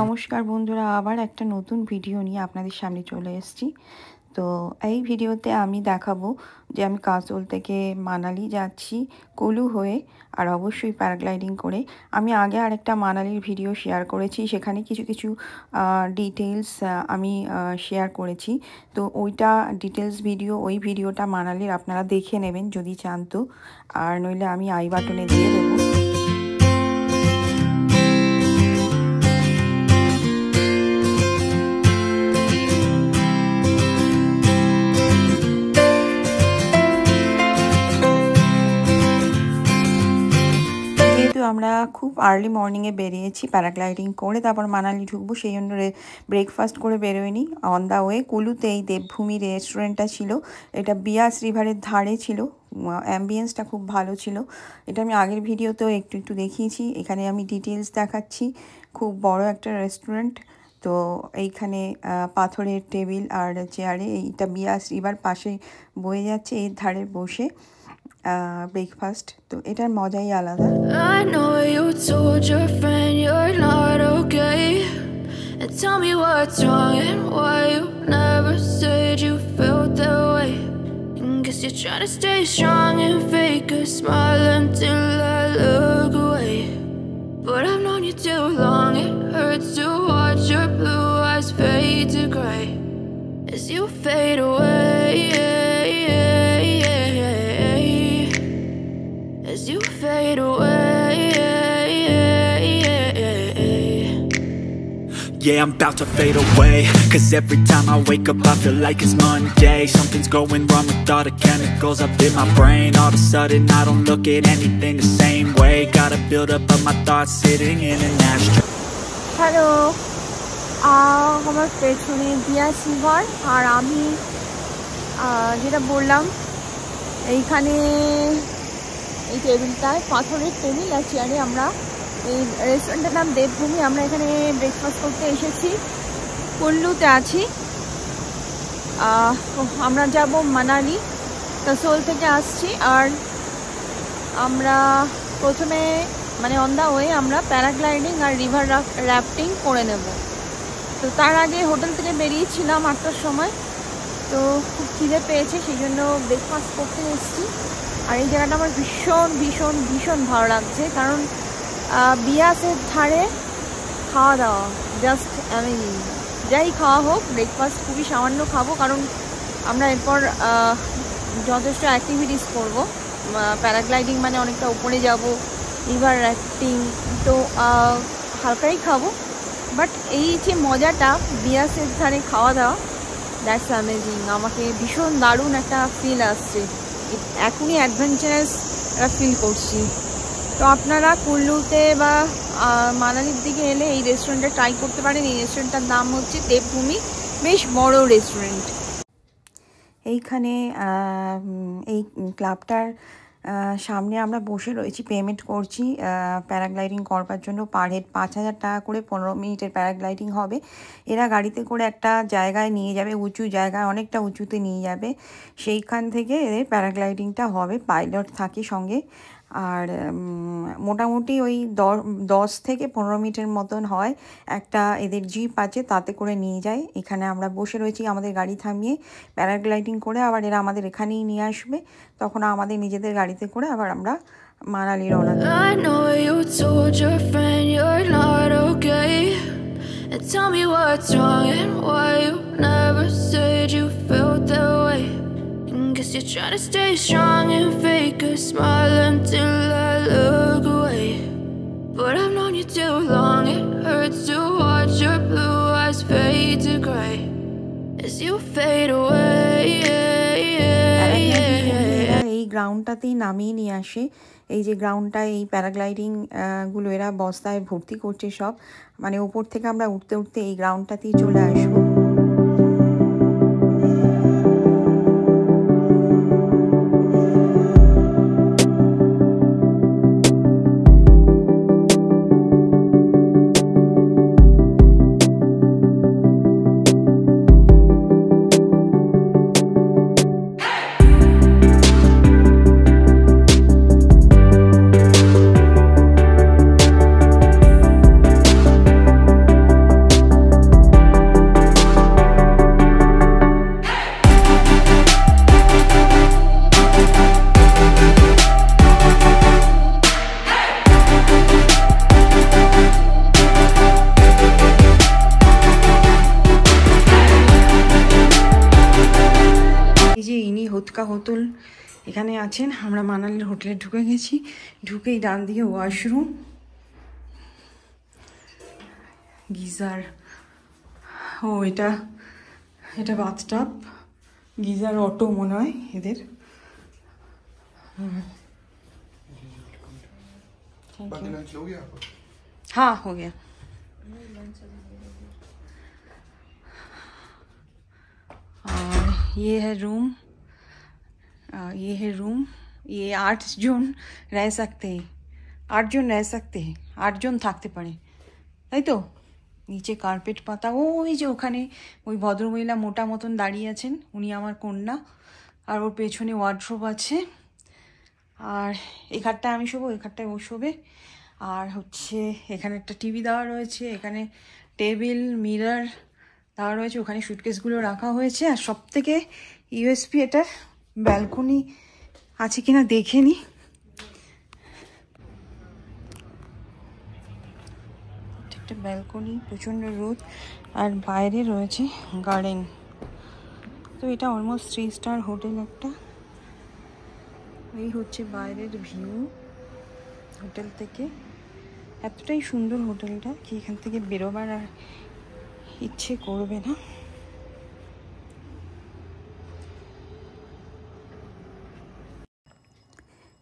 নমস্কার বন্ধুরা, আবার একটা নতুন ভিডিও নিয়ে আপনাদের সামনে চলে এসেছি। তো এই ভিডিওতে আমি দেখাবো যে আমি কাসোল থেকে মানালি যাচ্ছি কুলু হয়ে, আর অবশ্যই প্যারাগ্লাইডিং করে। আমি আগে আরেকটা মানালির ভিডিও শেয়ার করেছি, সেখানে কিছু কিছু ডিটেলস আমি শেয়ার করেছি। তো ওইটা ডিটেলস ভিডিও, ওই ভিডিওটা মানালির আপনারা দেখে নেবেন যদি চান তো, আর নইলে আমি আই বাটনে দিয়ে দেবো। আমরা খুব আর্লি মর্নিংয়ে বেরিয়েছি প্যারাগ্লাইডিং করে, তারপর মানালি ঢুকবো, সেই জন্য ব্রেকফাস্ট করে বেরোয়নি। অন দ্য ওয়ে কুলুতে এই দেবভূমি রেস্টুরেন্টটা ছিল, এটা বিয়াস রিভারের ধারে ছিল। অ্যাম্বিয়েন্সটা খুব ভালো ছিল, এটা আমি আগের ভিডিওতেও একটু দেখিয়েছি। এখানে আমি ডিটেলস দেখাচ্ছি। খুব বড় একটা রেস্টুরেন্ট। তো এইখানে পাথরের টেবিল আর চেয়ারে, এইটা বিয়াস রিভার পাশে বয়ে যাচ্ছে, এর ধারে বসে ব্রেকফাস্ট। তো এটার মজাই আলাদা। I know you told your friend you're not okay, and tell me what's wrong and why you never said you felt that way. Guess you're trying to stay strong and fake a smile until I look away. But I've known you too long, it hurts to watch your blue eyes fade to gray as you fade away, as you fade away. Yeah, I'm about to fade away, cause every time I wake up I feel like it's Monday. Something's going wrong with all the chemicals up in my brain. All of a sudden I don't look at anything the same way. Gotta build up of my thoughts sitting in an ashtray. Hello, আমার পেছনে বিয়াস river, আর আমি যেটা বললাম এইখানে এই টেবিলটায় পাথরের table আর চেয়ারে আমরা, এই রেস্টুরেন্টের নাম দেবভূমি, আমরা এখানে ব্রেকফাস্ট করতে এসেছি। কুল্লুতে আছি। আমরা যাব মানালি, কাসোল থেকে আসছি। আর আমরা প্রথমে মানে অন দ্য ওয়ে আমরা প্যারাগ্লাইডিং আর রিভার র্যাফটিং করে নেব। তো তার আগে হোটেল থেকে বেরিয়েছিলাম 8টার সময়। তো খুব খিদে পেয়েছে, সেই জন্য ব্রেকফাস্ট করতে এসেছি। আর এই জায়গাটা আমার ভীষণ ভীষণ ভীষণ ভালো লাগছে, কারণ বিয়াসের ধারে খাওয়া দাওয়া জাস্ট অ্যামেজিং। যাই খাওয়া হোক, ব্রেকফাস্ট খুবই সামান্য খাবো, কারণ আমরা এরপর যথেষ্ট অ্যাক্টিভিটিস করব। প্যারাগ্লাইডিং মানে অনেকটা উপরে যাব, রিভার র্যাফটিং, তো হালকাই খাবো। বাট এই যে মজাটা বিয়াসের ধারে খাওয়া দাওয়া, দ্যাটস অ্যামেজিং। আমাকে ভীষণ দারুণ একটা ফিল আসছে, এখনই অ্যাডভেঞ্চারাস একটা ফিল করছি। তো আপনারা কুল্লুতে বা মানালির দিকে এলে এই রেস্টুরেন্টটা ট্রাই করতে পারেন। এই রেস্টুরেন্টটার নাম হচ্ছে দেবভূমি, বেশ বড় রেস্টুরেন্ট। এইখানে এই ক্লাবটার সামনে আমরা বসে রয়েছি, পেমেন্ট করছি প্যারাগ্লাইডিং করবার জন্য। পার হেড 5000 টাকা করে, 15 মিনিটের প্যারাগ্লাইডিং হবে। এরা গাড়িতে করে একটা জায়গায় নিয়ে যাবে, উঁচু জায়গায়, অনেকটা উঁচুতে নিয়ে যাবে। সেইখান থেকে এদের প্যারাগ্লাইডিংটা হবে, পাইলট থাকে সঙ্গে। আর মোটামুটি ওই 10 থেকে 15 মিনিটের মতন হয়। একটা এদের জিপ আছে, তাতে করে নিয়ে যায়। এখানে আমরা বসে রয়েছি, আমাদের গাড়ি থামিয়ে প্যারাগ্লাইডিং করে আবার এরা আমাদের এখানেই নিয়ে আসবে। তখন আমাদের নিজেদের গাড়িতে করে আবার আমরা মানালি রওনা দেব। I know you told your friend you're not okay, and tell me what's wrong and why you never said you felt that way. Guess you're trying to stay strong and fake a smile until I look away. But I've known you too long, it hurts to watch your blue eyes fade to gray as you fade away. এই গ্রাউন্ডটাতেই নামিয়ে নিয়ে আসে। এই যে গ্রাউন্ডটা, এই paragliding গুলো এরা বস্তায় ভর্তি করছে সব, মানে ওপর থেকে আমরা উঠতে উঠতে এই গ্রাউন্ডটাতেই চলে আসবো। কাকা হোটেল এখানে আছেন। আমরা মানালির হোটেলে ঢুকে গেছি। ঢুকেই ডান দিকে ওয়াশরুম, গিজার, ও এটা বাথটাব, গিজার অটো মনে হয় এদের। हाँ हो गया। और ये है रूम, ये 8 जन रह सकते हैं, 8 जन रह सकते हैं, 8 जन থাকতে পারে, তাই তো। নিচে কার্পেট পাতা, ওই যে ওখানে ওই ভদ্রমহিলা মোটা মতন দাঁড়িয়ে আছেন, উনি আমার কন্যা। আর ওর পেছনে ওয়ার্ড্রোব আছে। আর এই খাটটায় আমি শোবো, এই খাটটায় ও শোবে। আর হচ্ছে এখানে একটা টিভি দেওয়া রয়েছে, এখানে টেবিল মিরর দেওয়া রয়েছে, ওখানে সুটকেসগুলো রাখা হয়েছে। আর সব থেকে ইউএসপি এটার ব্যালকনি আছে কিনা দেখে নি। একটা ব্যালকনি, প্রচণ্ড রোদ, আর বাইরে রয়েছে গার্ডেন। তো এটা অলমোস্ট 3 স্টার হোটেল একটা। এই হচ্ছে বাইরের ভিউ হোটেল থেকে। এতটাই সুন্দর হোটেলটা কি এখান থেকে বেরোবার আর ইচ্ছে করবে না।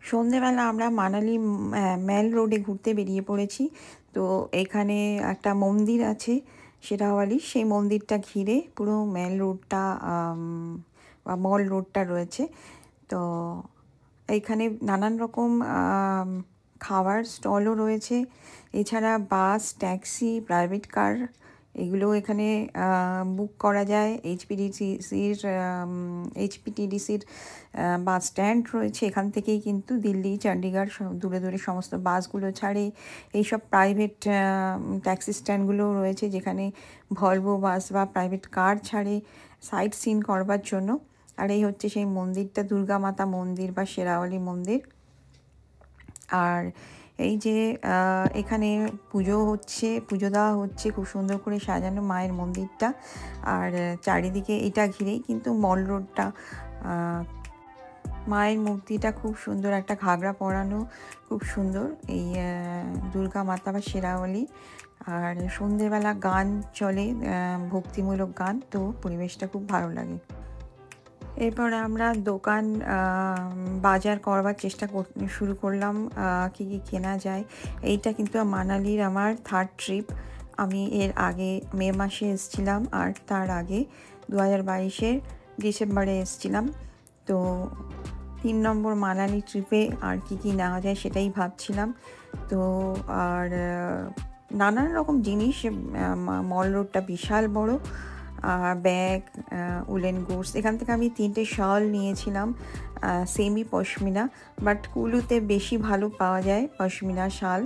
সন্ধেবেলা আমরা মানালি মেল রোডে ঘুরতে বেরিয়ে পড়েছি। তো এখানে একটা মন্দির আছে শেরাওয়ালি, সেই মন্দিরটা ঘিরে পুরো মেল রোডটা বা মল রোডটা রয়েছে। তো এইখানে নানান রকম খাবার স্টলও রয়েছে। এছাড়া বাস, ট্যাক্সি, প্রাইভেট কার এগুলো এখানে বুক করা যায়। এইচপিটিডিসির বাস স্ট্যান্ড রয়েছে, এখান থেকেই কিন্তু দিল্লি, চণ্ডীগড় দূরে দূরে সমস্ত বাসগুলো ছাড়ে। এইসব প্রাইভেট ট্যাক্সি স্ট্যান্ডগুলোও রয়েছে যেখানে ভলভো বাস বা প্রাইভেট কার ছাড়ে সাইট সিন করবার জন্য। আর এই হচ্ছে সেই মন্দিরটা, দুর্গা মাতা মন্দির বা শেরাওয়ালি মন্দির। আর এই যে এখানে পুজো দেওয়া হচ্ছে, খুব সুন্দর করে সাজানো মায়ের মন্দিরটা। আর চারিদিকে এটা ঘিরেই কিন্তু মল রোডটা। মায়ের মূর্তিটা খুব সুন্দর, একটা ঘাগরা পরানো, খুব সুন্দর এই দুর্গা মাতা বা শেরাওয়ালি। আর সন্ধ্যেবেলা গান চলে, ভক্তিমূলক গান, তো পরিবেশটা খুব ভালো লাগে। এরপর আমরা দোকান বাজার করবার চেষ্টা শুরু করলাম, কী কী কেনা যায়। এইটা কিন্তু মানালির আমার 3rd ট্রিপ। আমি এর আগে মে মাসে এসেছিলাম, আর তার আগে 2022-এর ডিসেম্বরে এসেছিলাম। তো 3 নম্বর মানালি ট্রিপে আর কি কি নেওয়া যায় সেটাই ভাবছিলাম। তো আর নানান রকম জিনিস, মল রোডটা বিশাল বড়। ব্যাগ, উলেন গুডস, এখান থেকে আমি 3টে শাল নিয়েছিলাম, সেমি পশমিনা, বাট কুলুতে বেশি ভালো পাওয়া যায় পশমিনা শাল।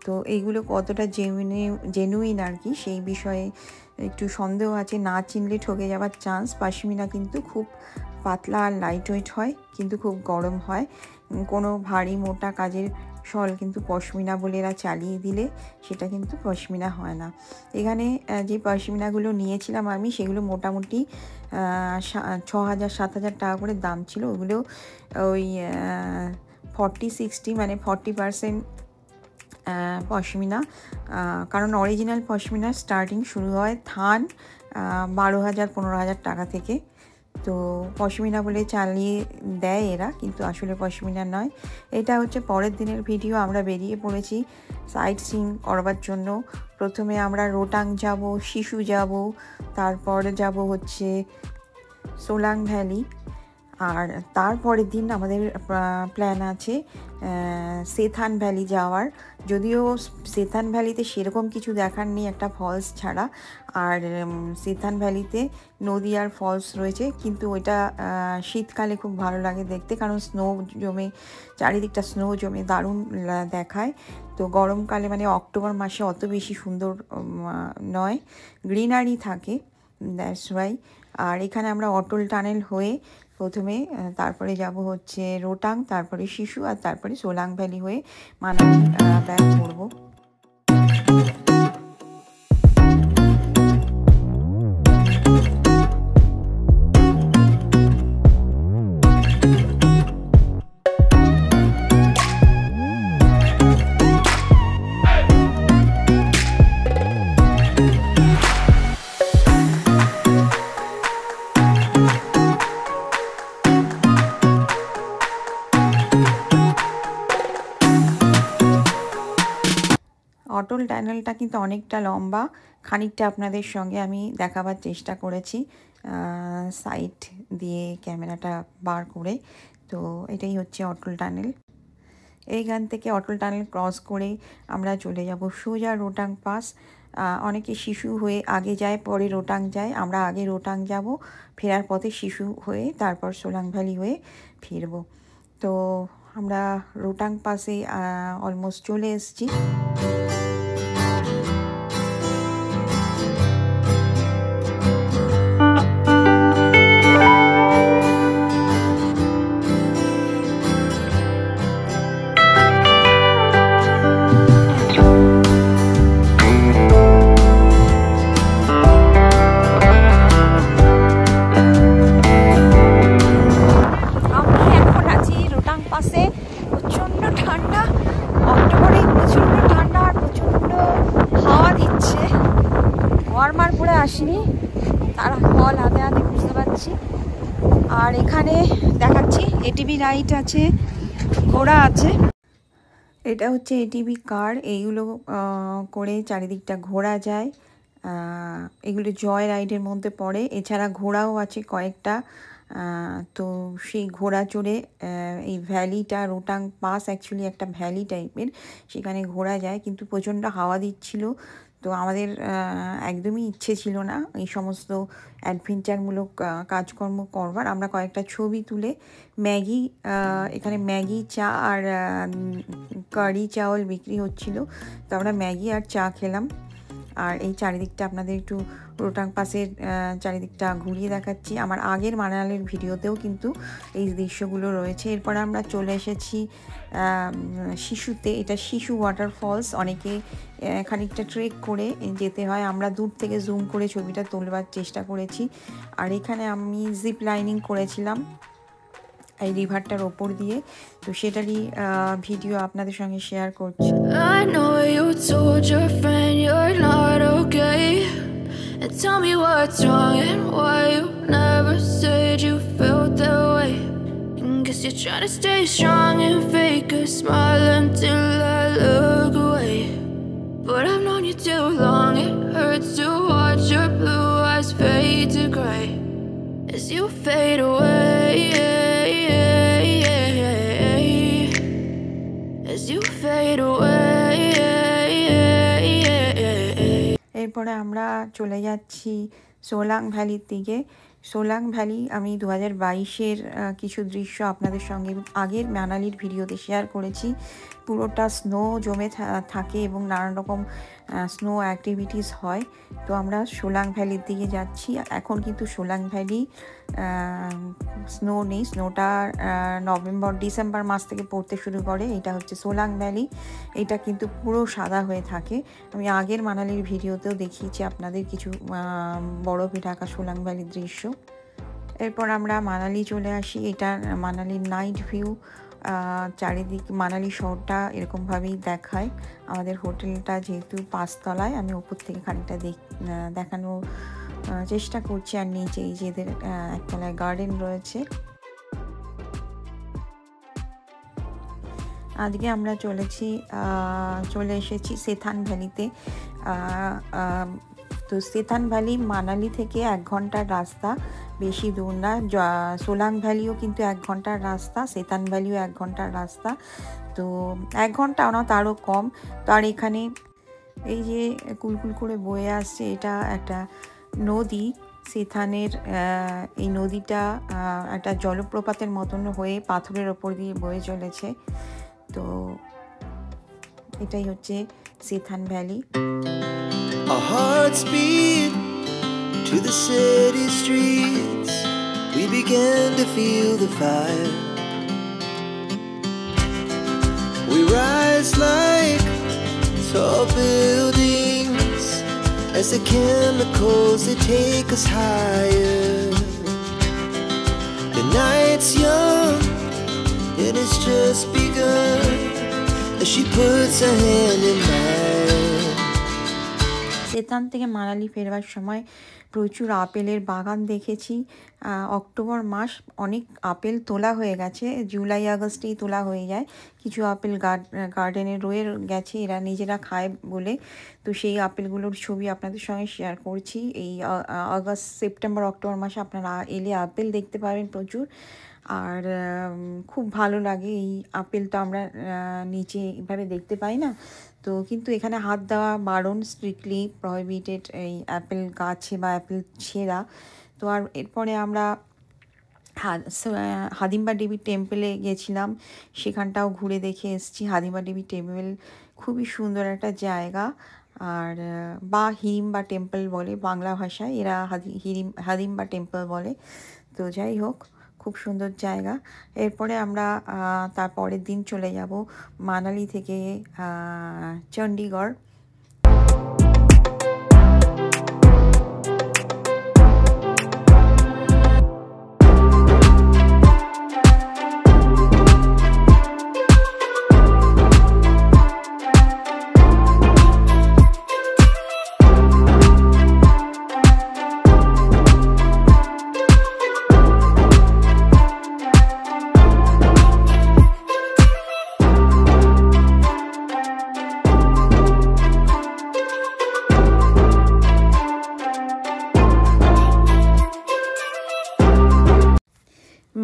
তো এইগুলো কতটা জেনুইন আর কি সেই বিষয়ে একটু সন্দেহ আছে, না চিনলে ঠকে যাওয়ার চান্স। পশমিনা কিন্তু খুব পাতলা আর লাইট ওয়েট হয়, কিন্তু খুব গরম হয়। কোনো ভারী মোটা কাজের শল কিন্তু পশমিনা বলে এরা চালিয়ে দিলে সেটা কিন্তু পশমিনা হয় না। এখানে যে পশমিনাগুলো নিয়েছিলাম আমি, সেগুলো মোটামুটি 6,000-7,000 টাকা করে দাম ছিল। ওগুলো ওই 40-60 মানে 40% পশমিনা। কারণ অরিজিনাল পশমিনা স্টার্টিং শুরু হয় থান 12,000-15,000 টাকা থেকে। তো পশমিনা বলে চালিয়ে দেয় এরা, কিন্তু আসলে পশমিনা নয়। এটা হচ্ছে পরের দিনের ভিডিও। আমরা বেরিয়ে পড়েছি সাইট সিইং করবার জন্য। প্রথমে আমরা রোটাং যাব, শিশু যাব, তারপর যাব হচ্ছে সোলাং ভ্যালি। আর তারপরের দিন আমাদের প্ল্যান আছে সেথান ভ্যালি যাওয়ার। যদিও সেথান ভ্যালিতে সেরকম কিছু দেখার নেই একটা ফলস ছাড়া। আর সেথান ভ্যালিতে নদী আর ফলস রয়েছে, কিন্তু ওইটা শীতকালে খুব ভালো লাগে দেখতে, কারণ স্নো জমে, চারিদিকটা স্নো জমে দারুণ দেখায়। তো গরমকালে মানে অক্টোবর মাসে অত বেশি সুন্দর নয়, গ্রিনারি থাকে, দ্যাটস ওয়াই। আর এখানে আমরা অটল টানেল হয়ে প্রথমে, তারপরে যাব হচ্ছে রোটাং, তারপরে শিশু, আর তারপরে সোলাং ভ্যালি হয়ে মানালি ব্যাক করবো। অটল টানেলটা কিন্তু অনেকটা লম্বা, খানিকটা আপনাদের সঙ্গে আমি দেখাবার চেষ্টা করেছি সাইড দিয়ে ক্যামেরাটা বার করে। তো এটাই হচ্ছে অটল টানেল। এইখান থেকে অটল টানেল ক্রস করে আমরা চলে যাব সোজা রোটাং পাস। অনেকে শিশু হয়ে আগে যায়, পরে রোটাং যায়। আমরা আগে রোটাং যাব, ফেরার পথে শিশু হয়ে তারপর সোলাং ভ্যালি হয়ে ফিরব। তো আমরা রোটাং পাসে অলমোস্ট চলে এসেছি। ওয়ার্মার পরে আসিনি, তার ফল হাতে হাতে বুঝতে পারছি। আর এখানে দেখাচ্ছি এটিভি রাইড আছে, ঘোড়া আছে। এটা হচ্ছে এটিভি কার, এইগুলো করে চারিদিকটা ঘোরা যায়। এগুলো জয় রাইডের মধ্যে পড়ে। এছাড়া ঘোড়াও আছে কয়েকটা। তো সেই ঘোড়া চড়ে এই ভ্যালিটা, রোটাং পাস অ্যাকচুয়ালি একটা ভ্যালি টাইপের, সেখানে ঘোরা যায়। কিন্তু প্রচণ্ড হাওয়া দিচ্ছিল, তো আমাদের একদমই ইচ্ছে ছিল না এই সমস্ত অ্যাডভেঞ্চারমূলক কাজকর্ম করবার। আমরা কয়েকটা ছবি তুলে ম্যাগি, এখানে ম্যাগি, চা আর কারি চাওয়াল বিক্রি হচ্ছিল, তো আমরা ম্যাগি আর চা খেলাম। আর এই চারিদিকটা আপনাদের একটু রোটাং পাসের চারিদিকটা ঘুরিয়ে দেখাচ্ছি। আমার আগের মানালির ভিডিওতেও কিন্তু এই দৃশ্যগুলো রয়েছে। এরপর আমরা চলে এসেছি শিশুতে। এটা শিশু ওয়াটারফলস। অনেকে খানিকটা ট্রেক করে যেতে হয়, আমরা দূর থেকে জুম করে ছবিটা তোলবার চেষ্টা করেছি। আর এখানে আমি জিপ লাইনিং করেছিলাম এই রিভারটার ওপর দিয়ে, তো সেটারই ভিডিও আপনাদের সঙ্গে শেয়ার করছি। I know you told your friend you're not okay, and tell me what's wrong and why you never said you felt that way. And guess you're trying to stay strong and fake a smile until I look away. But I've known you too long, it hurts to watch your blue eyes fade to gray as you fade away, as you fade away. এরপরে আমরা চলে যাচ্ছি সোলাং ভ্যালির দিকে। Solang valley আমি 2022-এর কিছু দৃশ্য আপনাদের সঙ্গে আগের মানালির ভিডিওতে শেয়ার করেছি। পুরোটা স্নো জমে থাকে এবং নানান রকম স্নো অ্যাক্টিভিটিস হয়। তো আমরা সোলাং ভ্যালির দিকে যাচ্ছি। এখন কিন্তু সোলাং ভ্যালি স্নো নেই, স্নোটা ডিসেম্বর মাস থেকে পড়তে শুরু করে। এটা হচ্ছে সোলাং ভ্যালি, এটা কিন্তু পুরো সাদা হয়ে থাকে। আমি আগের মানালির ভিডিওতেও দেখিয়েছি আপনাদের কিছু বরফে ঢাকা সোলাং ভ্যালির দৃশ্য। এরপর আমরা মানালি চলে আসি। এটা মানালির নাইট ভিউ। চারিদিক মানালি শহরটা এরকমভাবেই দেখায়। আমাদের হোটেলটা যেহেতু 5 তলায়, আমি ওপর থেকে খানিকটা দেখানোর চেষ্টা করছি। আর নিচে এই যে এদের একতলায় গার্ডেন রয়েছে। আজকে আমরা চলে এসেছি সেথান ভ্যালিতে। তো সেথান ভ্যালি মানালি থেকে 1 ঘন্টার রাস্তা, বেশি দূর না। সোলাং ভ্যালিও কিন্তু 1 ঘন্টার রাস্তা, সেথান ভ্যালিও 1 ঘন্টার রাস্তা। তো 1 ঘন্টা না, তারও কম। তো আর এখানে এই যে কুলকুল করে বয়ে আসছে, এটা একটা নদী। সেথানের এই নদীটা একটা জলপ্রপাতের মতন হয়ে পাথরের ওপর দিয়ে বয়ে চলেছে। তো এটাই হচ্ছে Sethan valley. Our hearts beat to the city streets. We began to feel the fire. We rise like tall buildings as the chemicals they take us higher. The night's young and it's just begun as she puts her hand in mine. এখান থেকে মানালি ফেরবার সময় প্রচুর আপেলের বাগান দেখেছি। October মাস অনেক apple তোলা হয়ে গেছে, জুলাই আগস্টেই তোলা হয়ে যায়। কিছু আপেল গার্ডেনে রয়ে গেছে, এরা নিজেরা খায় বলে। তো সেই আপেলগুলোর ছবি আপনাদের সঙ্গে শেয়ার করছি। এই আগস্ট, সেপ্টেম্বর, অক্টোবর মাসে আপনারা এলে আপেল দেখতে পাবেন প্রচুর। আর খুব ভালো লাগে। এই আপেল তো আমরা নিচে এভাবে দেখতে পাই না, তো কিন্তু এখানে হাত দেওয়া বারণ, স্ট্রিক্টলি প্রহিবিটেড এই অ্যাপেল গাছে বা অ্যাপেল ছেঁড়া। তো আর এরপরে আমরা হাদিম্বা দেবী টেম্পলে গেছিলাম, সেখানটাও ঘুরে দেখে এসেছি। হাদিম্বা দেবী টেম্পল খুবই সুন্দর একটা জায়গা, আর বা হিড়িম্বা টেম্পল বলে বাংলা ভাষায়, এরা হাদিম্বা টেম্পল বলে। তো যাই হোক, খুব সুন্দর জায়গা। এরপরে আমরা তারপরের দিন চলে যাব মানালি থেকে চণ্ডীগড়।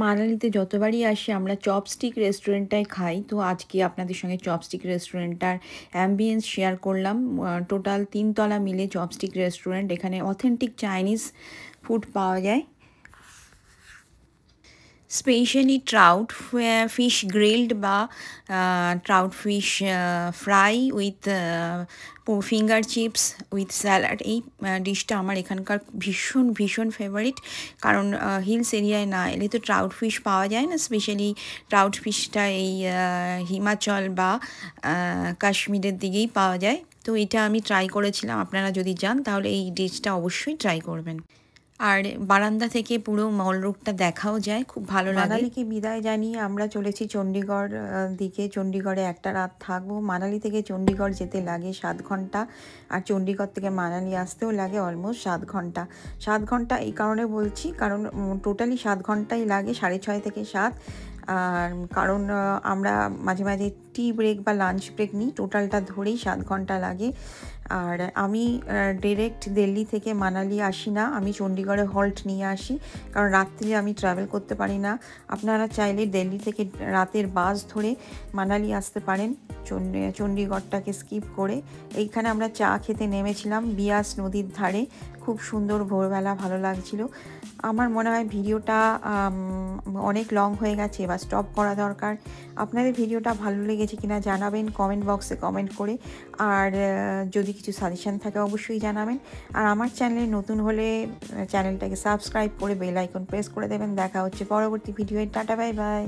মানালিতে যতবারই আসি আমরা চপস্টিক রেস্টুরেন্টটায় খাই। তো আজকে আপনাদের সঙ্গে চপস্টিক রেস্টুরেন্টটার অ্যাম্বিয়েন্স শেয়ার করলাম। টোটাল 3 তলা মিলে চপস্টিক রেস্টুরেন্ট। এখানে অথেন্টিক চাইনিজ ফুড পাওয়া যায়, স্পেশালি ট্রাউট ফিশ গ্রিলড বা trout fish fry with finger chips with salad. এই ডিশটা আমার এখানকার ভীষণ ফেভারিট, কারণ হিলস এরিয়ায় না এলে তো ট্রাউট ফিশ পাওয়া যায় না। স্পেশালি ট্রাউট ফিশটা এই হিমাচল বা কাশ্মীরের দিকেই পাওয়া যায়। তো এটা আমি ট্রাই করেছিলাম। আপনারা যদি যান তাহলে এই ডিশটা অবশ্যই ট্রাই করবেন। আর বারান্দা থেকে পুরো মল রোডটা দেখাও যায়, খুব ভালো লাগে। মানালিকে বিদায় জানিয়ে আমরা চলেছি চণ্ডীগড় দিকে। চণ্ডীগড়ে একটা রাত থাকবো। মানালি থেকে চণ্ডীগড় যেতে লাগে 7 ঘন্টা, আর চণ্ডীগড় থেকে মানালি আসতেও লাগে অলমোস্ট 7 ঘন্টা। 7 ঘন্টা এই কারণে বলছি, কারণ টোটালি 7 ঘন্টাই লাগে, 6:30 থেকে 7। আর কারণ আমরা মাঝে মাঝে টি ব্রেক বা লাঞ্চ ব্রেক নিই, টোটালটা ধরেই 7 ঘন্টা লাগে। আর আমি ডিরেক্ট দিল্লি থেকে মানালি আসি না, আমি চণ্ডীগড়ে হল্ট নিয়ে আসি, কারণ রাত্রে আমি ট্রাভেল করতে পারি না। আপনারা চাইলে দিল্লি থেকে রাতের বাস ধরে মানালি আসতে পারেন চণ্ডীগড়টাকে স্কিপ করে। এইখানে আমরা চা খেতে নেমেছিলাম বিয়াস নদীর ধারে, খুব সুন্দর ভোরবেলা, ভালো লাগছিল। আমার মনে হয় ভিডিওটা অনেক লং হয়ে গেছে, এবার স্টপ করা দরকার। আপনাদের ভিডিওটা ভালো লেগেছে কিনা জানাবেন কমেন্ট বক্সে কমেন্ট করে, আর যদি কিছু সাজেশন থাকে অবশ্যই জানাবেন। আর আমার চ্যানেলে নতুন হলে চ্যানেলটাকে সাবস্ক্রাইব করে বেল আইকন প্রেস করে দেবেন। দেখা হচ্ছে পরবর্তী ভিডিওয়ে। Tata, bye bye.